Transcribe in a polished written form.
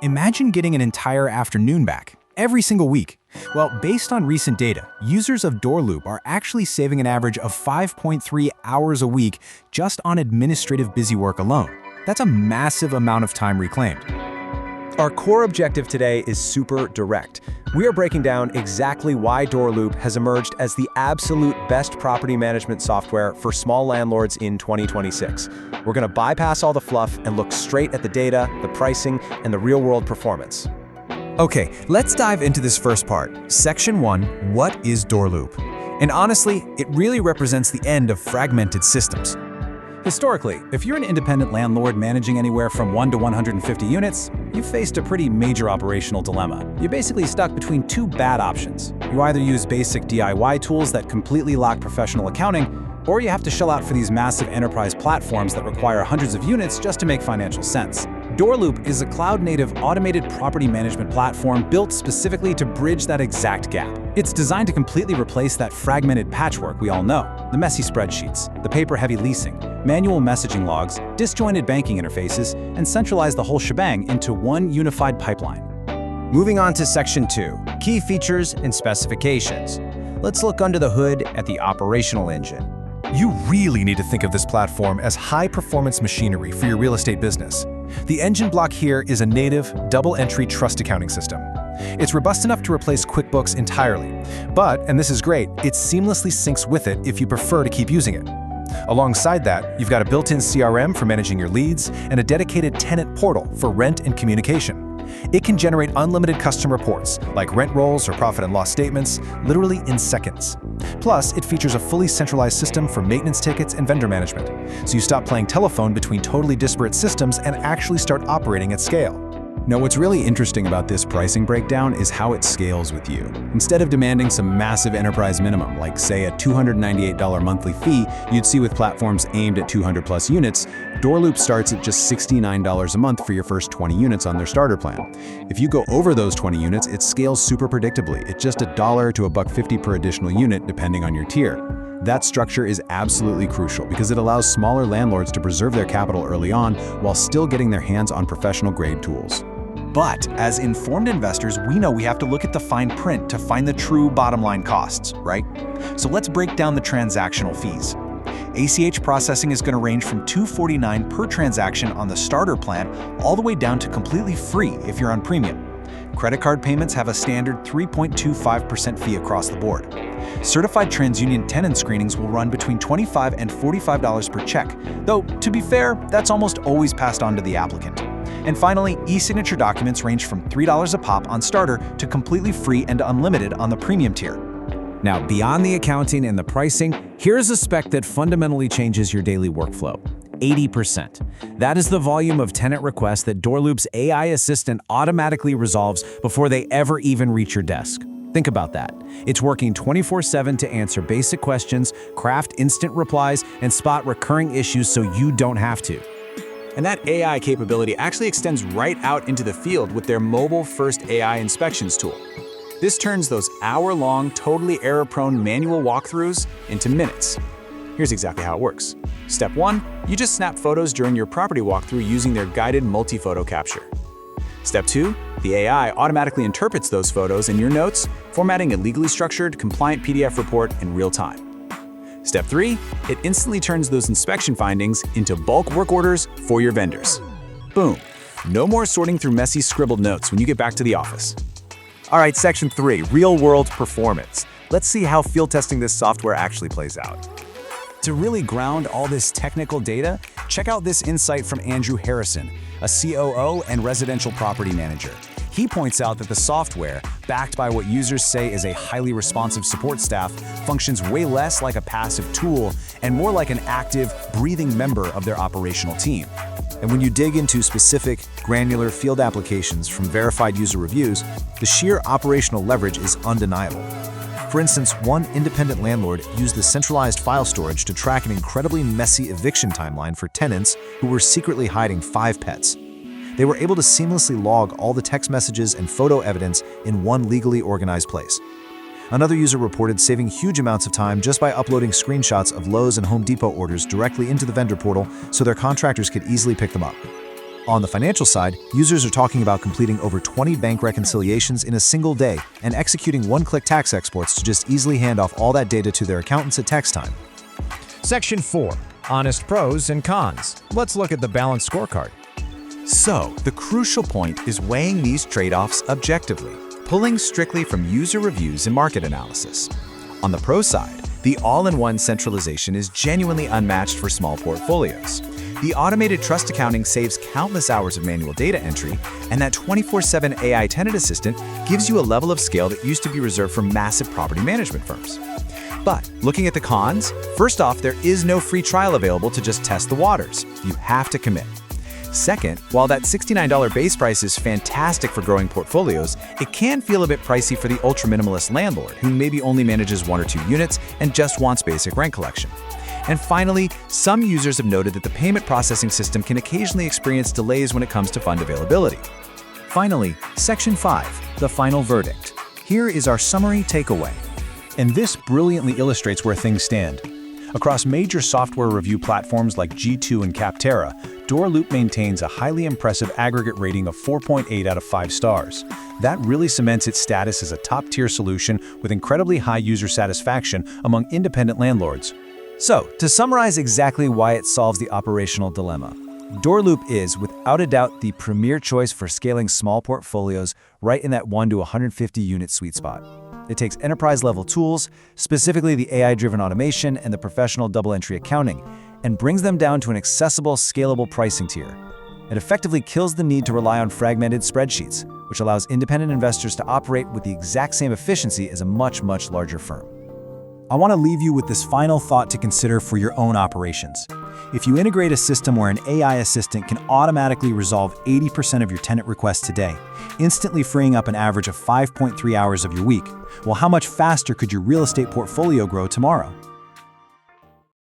Imagine getting an entire afternoon back, every single week. Well, based on recent data, users of DoorLoop are actually saving an average of 5.3 hours a week just on administrative busy work alone. That's a massive amount of time reclaimed. Our core objective today is super direct. We are breaking down exactly why DoorLoop has emerged as the absolute best property management software for small landlords in 2026. We're going to bypass all the fluff and look straight at the data, the pricing, and the real-world performance. Okay, let's dive into this first part. Section 1, what is DoorLoop? And honestly, it really represents the end of fragmented systems. Historically, if you're an independent landlord managing anywhere from 1 to 150 units, you've faced a pretty major operational dilemma. You're basically stuck between two bad options. You either use basic DIY tools that completely lack professional accounting, or you have to shell out for these massive enterprise platforms that require hundreds of units just to make financial sense. DoorLoop is a cloud-native automated property management platform built specifically to bridge that exact gap. It's designed to completely replace that fragmented patchwork we all know, the messy spreadsheets, the paper-heavy leasing, manual messaging logs, disjointed banking interfaces, and centralize the whole shebang into one unified pipeline. Moving on to Section 2, key features and specifications. Let's look under the hood at the operational engine. You really need to think of this platform as high-performance machinery for your real estate business. The engine block here is a native, double-entry trust accounting system. It's robust enough to replace QuickBooks entirely, but, and this is great, it seamlessly syncs with it if you prefer to keep using it. Alongside that, you've got a built-in CRM for managing your leads and a dedicated tenant portal for rent and communication. It can generate unlimited custom reports, like rent rolls or profit and loss statements, literally in seconds. Plus, it features a fully centralized system for maintenance tickets and vendor management, so you stop playing telephone between totally disparate systems and actually start operating at scale. Now, what's really interesting about this pricing breakdown is how it scales with you. Instead of demanding some massive enterprise minimum, like say a $298 monthly fee you'd see with platforms aimed at 200 plus units, DoorLoop starts at just $69 a month for your first 20 units on their starter plan. If you go over those 20 units, it scales super predictably. It's just $1 to $1.50 per additional unit, depending on your tier. That structure is absolutely crucial because it allows smaller landlords to preserve their capital early on while still getting their hands on professional-grade tools. But as informed investors, we know we have to look at the fine print to find the true bottom line costs, right? So let's break down the transactional fees. ACH processing is going to range from $249 per transaction on the starter plan all the way down to completely free if you're on premium. Credit card payments have a standard 3.25% fee across the board. Certified TransUnion tenant screenings will run between $25 and $45 per check, though, to be fair, that's almost always passed on to the applicant. And finally, e-signature documents range from $3 a pop on starter to completely free and unlimited on the premium tier. Now, beyond the accounting and the pricing, here's a spec that fundamentally changes your daily workflow. 80%. That is the volume of tenant requests that DoorLoop's AI assistant automatically resolves before they ever even reach your desk. Think about that. It's working 24/7 to answer basic questions, craft instant replies, and spot recurring issues so you don't have to. And that AI capability actually extends right out into the field with their mobile-first AI inspections tool. This turns those hour-long, totally error-prone manual walkthroughs into minutes. Here's exactly how it works. Step 1, you just snap photos during your property walkthrough using their guided multi-photo capture. Step 2, the AI automatically interprets those photos in your notes, formatting a legally structured, compliant PDF report in real time. Step 3, it instantly turns those inspection findings into bulk work orders for your vendors. Boom. No more sorting through messy scribbled notes when you get back to the office. All right, Section 3, real-world performance. Let's see how field testing this software actually plays out. To really ground all this technical data, check out this insight from Andrew Harrison, a COO and residential property manager. He points out that the software, backed by what users say is a highly responsive support staff, functions way less like a passive tool and more like an active, breathing member of their operational team. And when you dig into specific, granular field applications from verified user reviews, the sheer operational leverage is undeniable. For instance, one independent landlord used the centralized file storage to track an incredibly messy eviction timeline for tenants who were secretly hiding 5 pets. They were able to seamlessly log all the text messages and photo evidence in one legally organized place. Another user reported saving huge amounts of time just by uploading screenshots of Lowe's and Home Depot orders directly into the vendor portal so their contractors could easily pick them up. On the financial side, users are talking about completing over 20 bank reconciliations in a single day and executing one-click tax exports to just easily hand off all that data to their accountants at tax time. Section 4. Honest pros and cons. Let's look at the balanced scorecard. So, the crucial point is weighing these trade-offs objectively, pulling strictly from user reviews and market analysis. On the pro side, the all-in-one centralization is genuinely unmatched for small portfolios. The automated trust accounting saves countless hours of manual data entry, and that 24/7 AI tenant assistant gives you a level of scale that used to be reserved for massive property management firms. But looking at the cons, first off, there is no free trial available to just test the waters. You have to commit. Second, while that $69 base price is fantastic for growing portfolios, it can feel a bit pricey for the ultra-minimalist landlord who maybe only manages 1 or 2 units and just wants basic rent collection. And finally, some users have noted that the payment processing system can occasionally experience delays when it comes to fund availability. Finally, Section 5, the final verdict. Here is our summary takeaway. And this brilliantly illustrates where things stand. Across major software review platforms like G2 and Capterra, DoorLoop maintains a highly impressive aggregate rating of 4.8 out of 5 stars. That really cements its status as a top-tier solution with incredibly high user satisfaction among independent landlords. So, to summarize exactly why it solves the operational dilemma, DoorLoop is, without a doubt, the premier choice for scaling small portfolios right in that 1 to 150 unit sweet spot. It takes enterprise-level tools, specifically the AI-driven automation and the professional double-entry accounting, and brings them down to an accessible, scalable pricing tier. It effectively kills the need to rely on fragmented spreadsheets, which allows independent investors to operate with the exact same efficiency as a much, much larger firm. I want to leave you with this final thought to consider for your own operations. If you integrate a system where an AI assistant can automatically resolve 80% of your tenant requests today, instantly freeing up an average of 5.3 hours of your week, well, how much faster could your real estate portfolio grow tomorrow?